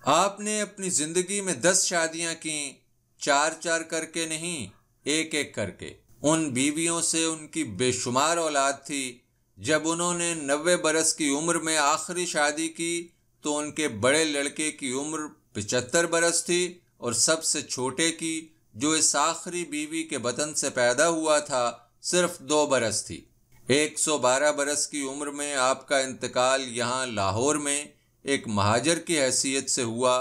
آپ نے اپنی زندگی میں 10 شادیاں کیں، 4 کر کے نہیں، 1 کر کے۔ ان بیویوں سے ان کی بے شمار اولاد تھی۔ جب انہوں نے 90 برس کی عمر میں آخری شادی کی تو ان کے بڑے لڑکے کی عمر 75 برس تھی اور سب سے چھوٹے کی، جو اس آخری بیوی کے بطن سے پیدا ہوا تھا، صرف 2 برس تھی۔ 112 برس کی عمر میں آپ کا انتقال یہاں لاہور میں ایک مہاجر کی حیثیت سے ہوا۔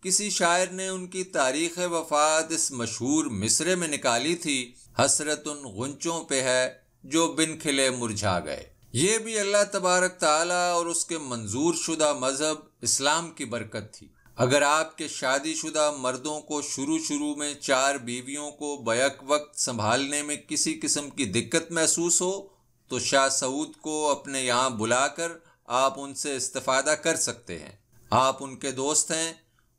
کسی شاعر نے ان کی تاریخ وفات اس مشہور مصرعے میں نکالی تھی، حسرت ان غنچوں پہ ہے جو بن کھلے مرجھا گئے۔ یہ بھی اللہ تبارک تعالیٰ اور اس کے منظور شدہ مذہب اسلام کی برکت تھی۔ اگر آپ کے شادی شدہ مردوں کو شروع میں 4 بیویوں کو بیک وقت سنبھالنے میں کسی قسم کی دقت محسوس ہو تو شاہ سعود کو اپنے یہاں بلا کر آپ ان سے استفادہ کر سکتے ہیں۔ آپ ان کے دوست ہیں۔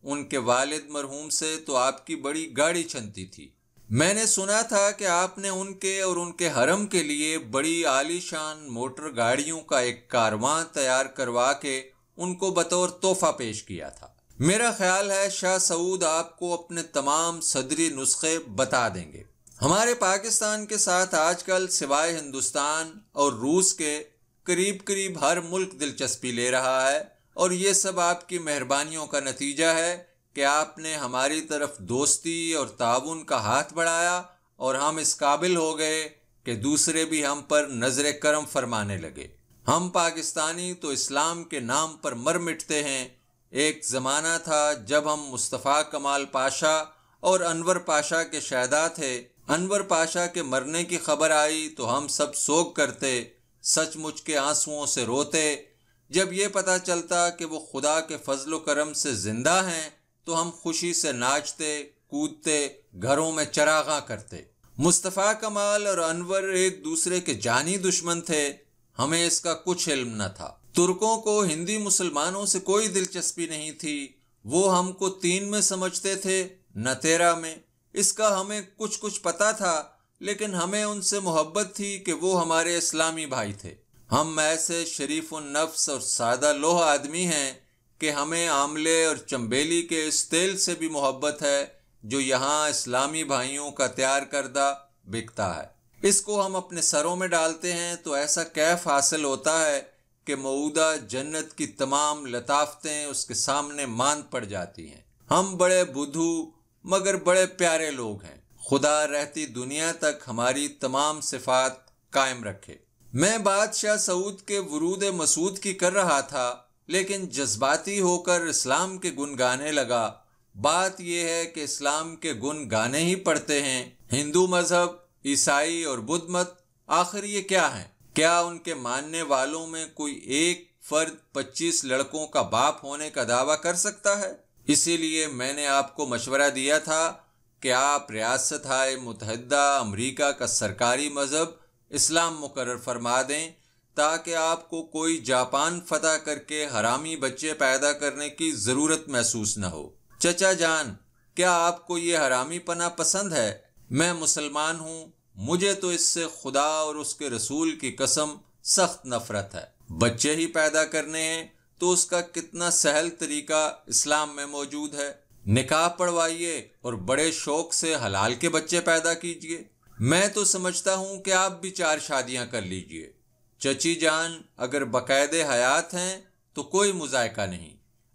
ان کے والد مرحوم سے تو آپ کی بڑی گاڑی چھنتی تھی۔ میں نے سنا تھا کہ آپ نے ان کے اور ان کے حرم کے لیے بڑی عالی شان موٹر گاڑیوں کا ایک کارواں تیار کروا کے ان کو بطور تحفہ پیش کیا تھا۔ میرا خیال ہے شاہ سعود آپ کو اپنے تمام صدری نسخے بتا دیں گے۔ ہمارے پاکستان کے ساتھ آج کل سوائے ہندوستان اور روس کے قریب ہر ملک دلچسپی لے رہا ہے، اور یہ سب آپ کی مہربانیوں کا نتیجہ ہے کہ آپ نے ہماری طرف دوستی اور تعاون کا ہاتھ بڑھایا اور ہم اس قابل ہو گئے کہ دوسرے بھی ہم پر نظر کرم فرمانے لگے۔ ہم پاکستانی تو اسلام کے نام پر مر مٹتے ہیں۔ ایک زمانہ تھا جب ہم مصطفیٰ کمال پاشا اور انور پاشا کے شہدا تھے۔ انور پاشا کے مرنے کی خبر آئی تو ہم سب سوگ کرتے، سچ مچ کے آنسوؤں سے روتے۔ جب یہ پتہ چلتا کہ وہ خدا کے فضل و کرم سے زندہ ہیں تو ہم خوشی سے ناچتے، کودتے، گھروں میں چراغاں کرتے۔ مصطفیٰ کمال اور انور ایک دوسرے کے جانی دشمن تھے، ہمیں اس کا کچھ علم نہ تھا۔ ترکوں کو ہندی مسلمانوں سے کوئی دلچسپی نہیں تھی، وہ ہم کو 3 میں سمجھتے تھے نہ 13 میں۔ اس کا ہمیں کچھ پتہ تھا، لیکن ہمیں ان سے محبت تھی کہ وہ ہمارے اسلامی بھائی تھے۔ ہم ایسے شریف النفس اور سادہ لوح آدمی ہیں کہ ہمیں آملے اور چمبیلی کے اس تیل سے بھی محبت ہے جو یہاں اسلامی بھائیوں کا تیار کردہ بکتا ہے۔ اس کو ہم اپنے سروں میں ڈالتے ہیں تو ایسا کیف حاصل ہوتا ہے کہ موعودہ جنت کی تمام لطافتیں اس کے سامنے ماند پڑ جاتی ہیں۔ ہم بڑے بدھو مگر بڑے پیارے لوگ ہیں۔ خدا رہتی دنیا تک ہماری تمام صفات قائم رکھے۔ میں بات شاہ سعود کے ورود مسعود کی کر رہا تھا، لیکن جذباتی ہو کر اسلام کے گن گانے لگا۔ بات یہ ہے کہ اسلام کے گن گانے ہی پڑتے ہیں۔ ہندو مذہب، عیسائی اور بدھ مت، آخر یہ کیا ہیں؟ کیا ان کے ماننے والوں میں کوئی ایک فرد 25 لڑکوں کا باپ ہونے کا دعویٰ کر سکتا ہے؟ اسی لیے میں نے آپ کو مشورہ دیا تھا کہ آپ ریاستہائے متحدہ امریکہ کا سرکاری مذہب اسلام مقرر فرما دیں تاکہ آپ کو کوئی جاپان فتح کر کے حرامی بچے پیدا کرنے کی ضرورت محسوس نہ ہو۔ چچا جان، کیا آپ کو یہ حرامی پناہ پسند ہے؟ میں مسلمان ہوں، مجھے تو اس سے خدا اور اس کے رسول کی قسم سخت نفرت ہے۔ بچے ہی پیدا کرنے ہیں تو اس کا کتنا سہل طریقہ اسلام میں موجود ہے۔ نکاح پڑھوائیے اور بڑے شوق سے حلال کے بچے پیدا کیجیے۔ میں تو سمجھتا ہوں کہ آپ بھی 4 شادیاں کر لیجیے۔ چچی جان اگر باقاعدہ حیات ہیں تو کوئی مذائقہ نہیں،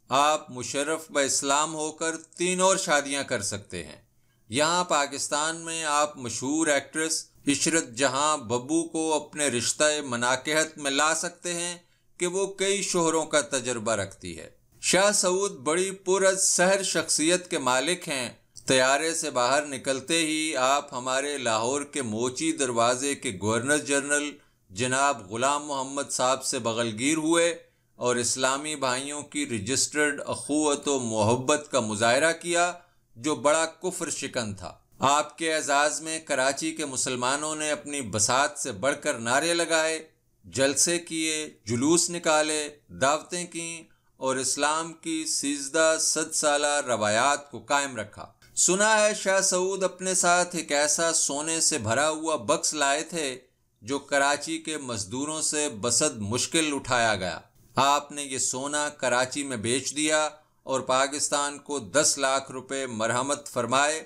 آپ مشرف با اسلام ہو کر 3 اور شادیاں کر سکتے ہیں۔ یہاں پاکستان میں آپ مشہور ایکٹریس عشرت جہاں ببو کو اپنے رشتہ مناکحت میں لا سکتے ہیں کہ وہ کئی شوہروں کا تجربہ رکھتی ہے۔ شاہ سعود بڑی پرعز سحر شخصیت کے مالک ہیں۔ طیارے سے باہر نکلتے ہی آپ ہمارے لاہور کے موچی دروازے کے گورنر جنرل جناب غلام محمد صاحب سے بغلگیر ہوئے اور اسلامی بھائیوں کی رجسٹرڈ اخوت و محبت کا مظاہرہ کیا جو بڑا کفر شکن تھا۔ آپ کے اعزاز میں کراچی کے مسلمانوں نے اپنی بساط سے بڑھ کر نعرے لگائے، جلسے کیے، جلوس نکالے، دعوتیں کیں اور اسلام کی 1300 سالہ روایات کو قائم رکھا۔ سنا ہے شاہ سعود اپنے ساتھ ایک ایسا سونے سے بھرا ہوا بکس لائے تھے جو کراچی کے مزدوروں سے بسد مشکل اٹھایا گیا۔ آپ نے یہ سونا کراچی میں بیچ دیا اور پاکستان کو 10 لاکھ روپے مرحمت فرمائے،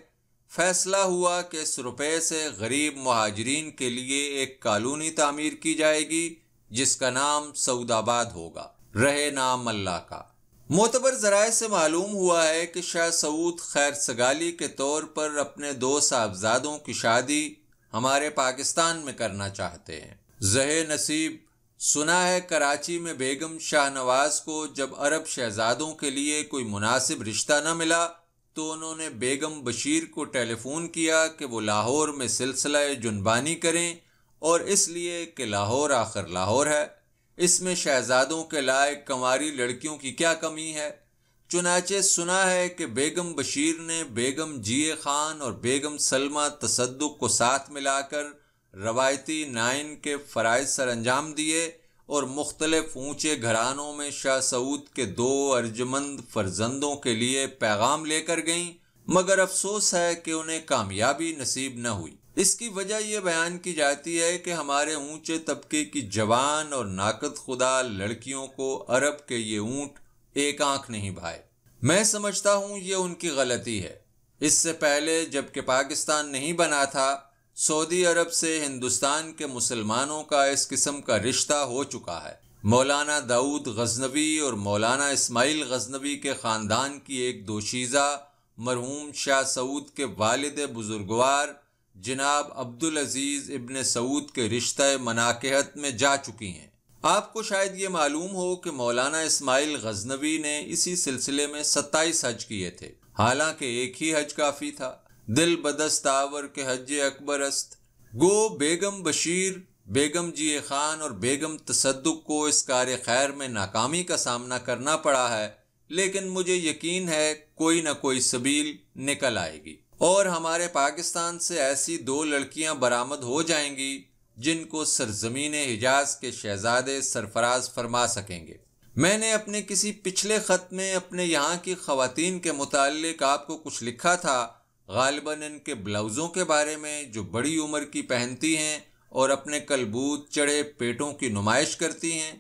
فیصلہ ہوا کہ اس روپے سے غریب مہاجرین کے لیے ایک کالونی تعمیر کی جائے گی جس کا نام سعود آباد ہوگا، رہے نام اللہ کا۔ معتبر ذرائع سے معلوم ہوا ہے کہ شاہ سعود خیر سگالی کے طور پر اپنے 2 صاحبزادوں کی شادی ہمارے پاکستان میں کرنا چاہتے ہیں۔ زہ نصیب سنا ہے کراچی میں بیگم شاہ نواز کو جب عرب شہزادوں کے لیے کوئی مناسب رشتہ نہ ملا تو انہوں نے بیگم بشیر کو ٹیلی فون کیا کہ وہ لاہور میں سلسلہ جنبانی کریں، اور اس لیے کہ لاہور آخر لاہور ہے، اس میں شہزادوں کے لائق کنواری لڑکیوں کی کیا کمی ہے۔ چنانچہ سنا ہے کہ بیگم بشیر نے بیگم جیے خان اور بیگم سلمہ تصدق کو ساتھ ملا کر روایتی 9 کے فرائض سر انجام دیے اور مختلف اونچے گھرانوں میں شاہ سعود کے 2 ارجمند فرزندوں کے لیے پیغام لے کر گئیں، مگر افسوس ہے کہ انہیں کامیابی نصیب نہ ہوئی۔ اس کی وجہ یہ بیان کی جاتی ہے کہ ہمارے اونچے طبقے کی جوان اور ناقد خدا لڑکیوں کو عرب کے یہ اونٹ ایک آنکھ نہیں بھائے۔ میں سمجھتا ہوں یہ ان کی غلطی ہے۔ اس سے پہلے جب کہ پاکستان نہیں بنا تھا، سعودی عرب سے ہندوستان کے مسلمانوں کا اس قسم کا رشتہ ہو چکا ہے۔ مولانا داؤد غزنوی اور مولانا اسماعیل غزنوی کے خاندان کی ایک دوشیزہ مرحوم شاہ سعود کے والد بزرگوار جناب عبدالعزیز ابن سعود کے رشتہ مناکحت میں جا چکی ہیں۔ آپ کو شاید یہ معلوم ہو کہ مولانا اسماعیل غزنوی نے اسی سلسلے میں 27 حج کیے تھے، حالانکہ ایک ہی حج کافی تھا۔ دل بدست آور کے حج اکبر است۔ گو بیگم بشیر، بیگم جی خان اور بیگم تصدق کو اس کار خیر میں ناکامی کا سامنا کرنا پڑا ہے، لیکن مجھے یقین ہے کوئی نہ کوئی سبیل نکل آئے گی اور ہمارے پاکستان سے ایسی 2 لڑکیاں برآمد ہو جائیں گی جن کو سرزمین حجاز کے شہزادے سرفراز فرما سکیں گے۔ میں نے اپنے کسی پچھلے خط میں اپنے یہاں کی خواتین کے متعلق آپ کو کچھ لکھا تھا، غالباً ان کے بلاؤزوں کے بارے میں جو بڑی عمر کی پہنتی ہیں اور اپنے کلبوت چڑھے پیٹوں کی نمائش کرتی ہیں۔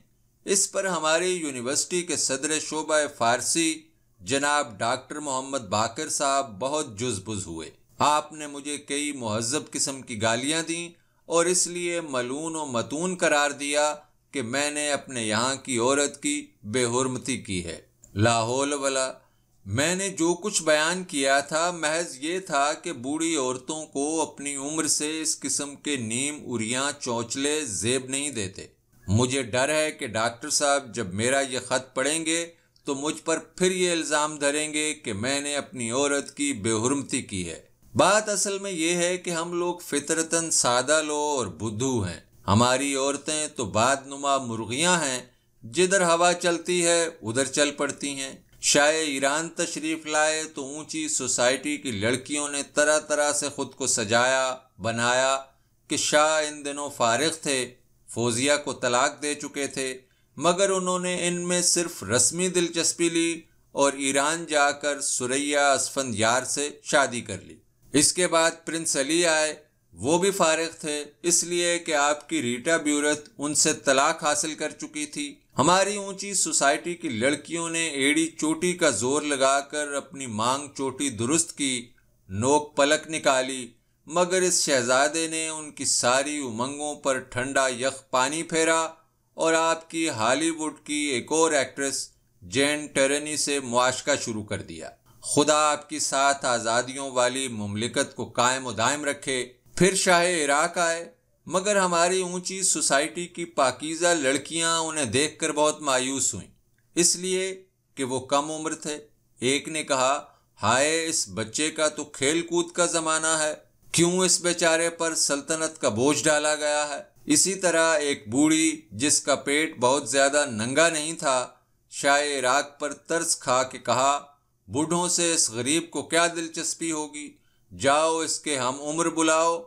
اس پر ہماری یونیورسٹی کے صدر شعبہ فارسی جناب ڈاکٹر محمد باقر صاحب بہت جزبز ہوئے۔ آپ نے مجھے کئی مہذب قسم کی گالیاں دیں اور اس لیے ملعون و متون قرار دیا کہ میں نے اپنے یہاں کی عورت کی بے حرمتی کی ہے۔ لا حول ولا۔ میں نے جو کچھ بیان کیا تھا محض یہ تھا کہ بوڑھی عورتوں کو اپنی عمر سے اس قسم کے نیم اریاں چونچلے زیب نہیں دیتے۔ مجھے ڈر ہے کہ ڈاکٹر صاحب جب میرا یہ خط پڑھیں گے تو مجھ پر پھر یہ الزام دھریں گے کہ میں نے اپنی عورت کی بے حرمتی کی ہے۔ بات اصل میں یہ ہے کہ ہم لوگ فطرتاً سادہ لو اور بدھو ہیں۔ ہماری عورتیں تو باد نما مرغیاں ہیں، جدھر ہوا چلتی ہے ادھر چل پڑتی ہیں۔ شاہ ایران تشریف لائے تو اونچی سوسائٹی کی لڑکیوں نے طرح طرح سے خود کو سجایا بنایا کہ شاہ ان دنوں فارغ تھے، فوزیہ کو طلاق دے چکے تھے، مگر انہوں نے ان میں صرف رسمی دلچسپی لی اور ایران جا کر سریہ اسفندیار سے شادی کر لی۔ اس کے بعد پرنس علی آئے، وہ بھی فارغ تھے، اس لیے کہ آپ کی ریٹا بیورت ان سے طلاق حاصل کر چکی تھی۔ ہماری اونچی سوسائٹی کی لڑکیوں نے ایڑی چوٹی کا زور لگا کر اپنی مانگ چوٹی درست کی، نوک پلک نکالی، مگر اس شہزادے نے ان کی ساری امنگوں پر ٹھنڈا یخ پانی پھیرا اور آپ کی ہالی ووڈ کی ایک اور ایکٹریس جین ٹیرنی سے معاشقہ شروع کر دیا۔ خدا آپ کی 7 آزادیوں والی مملکت کو قائم و دائم رکھے۔ پھر شاہ عراق آئے، مگر ہماری اونچی سوسائٹی کی پاکیزہ لڑکیاں انہیں دیکھ کر بہت مایوس ہوئیں، اس لیے کہ وہ کم عمر تھے۔ ایک نے کہا، ہائے اس بچے کا تو کھیل کود کا زمانہ ہے، کیوں اس بیچارے پر سلطنت کا بوجھ ڈالا گیا ہے۔ اسی طرح ایک بوڑھی جس کا پیٹ بہت زیادہ ننگا نہیں تھا، شاہ عراق پر ترس کھا کے کہا، بوڑھوں سے اس غریب کو کیا دلچسپی ہوگی، جاؤ اس کے ہم عمر بلاؤ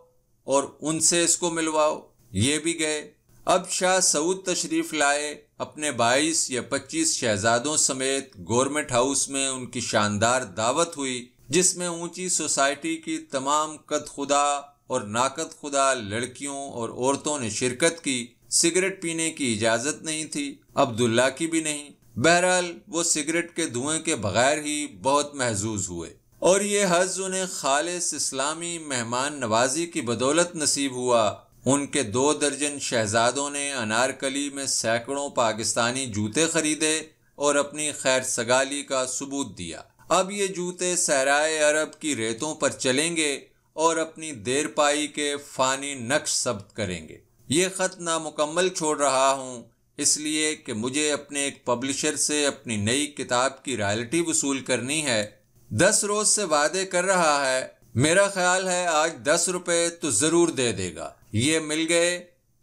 اور ان سے اس کو ملواؤ۔ یہ بھی گئے۔ اب شاہ سعود تشریف لائے، اپنے 22 یا 25 شہزادوں سمیت گورنمنٹ ہاؤس میں ان کی شاندار دعوت ہوئی، جس میں اونچی سوسائٹی کی تمام قد خدا اور ناقد خدا لڑکیوں اور عورتوں نے شرکت کی۔ سگریٹ پینے کی اجازت نہیں تھی، عبداللہ کی بھی نہیں۔ بہرحال وہ سگریٹ کے دھوئیں کے بغیر ہی بہت محظوظ ہوئے، اور یہ حظ انہیں خالص اسلامی مہمان نوازی کی بدولت نصیب ہوا۔ ان کے 2 درجن شہزادوں نے انارکلی میں سینکڑوں پاکستانی جوتے خریدے اور اپنی خیر سگالی کا ثبوت دیا۔ اب یہ جوتے صحرائے عرب کی ریتوں پر چلیں گے اور اپنی دیر پائی کے فانی نقش ثبت کریں گے۔ یہ خط نامکمل چھوڑ رہا ہوں، اس لیے کہ مجھے اپنے ایک پبلشر سے اپنی نئی کتاب کی رائلٹی وصول کرنی ہے۔ 10 روز سے وعدے کر رہا ہے، میرا خیال ہے آج 10 روپے تو ضرور دے دے گا۔ یہ مل گئے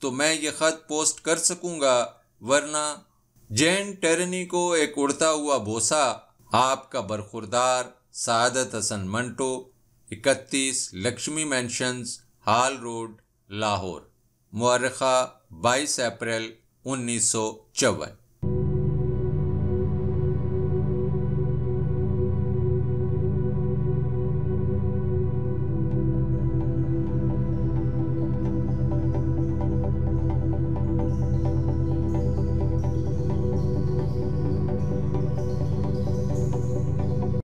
تو میں یہ خط پوسٹ کر سکوں گا، ورنہ جین ٹیرنی کو ایک اڑتا ہوا بوسہ۔ آپ کا برخوردار Saadat Hasan Manto, 31 Lakshmi mansions, hall road, Lahore. مورخہ 22 اپریل 1954۔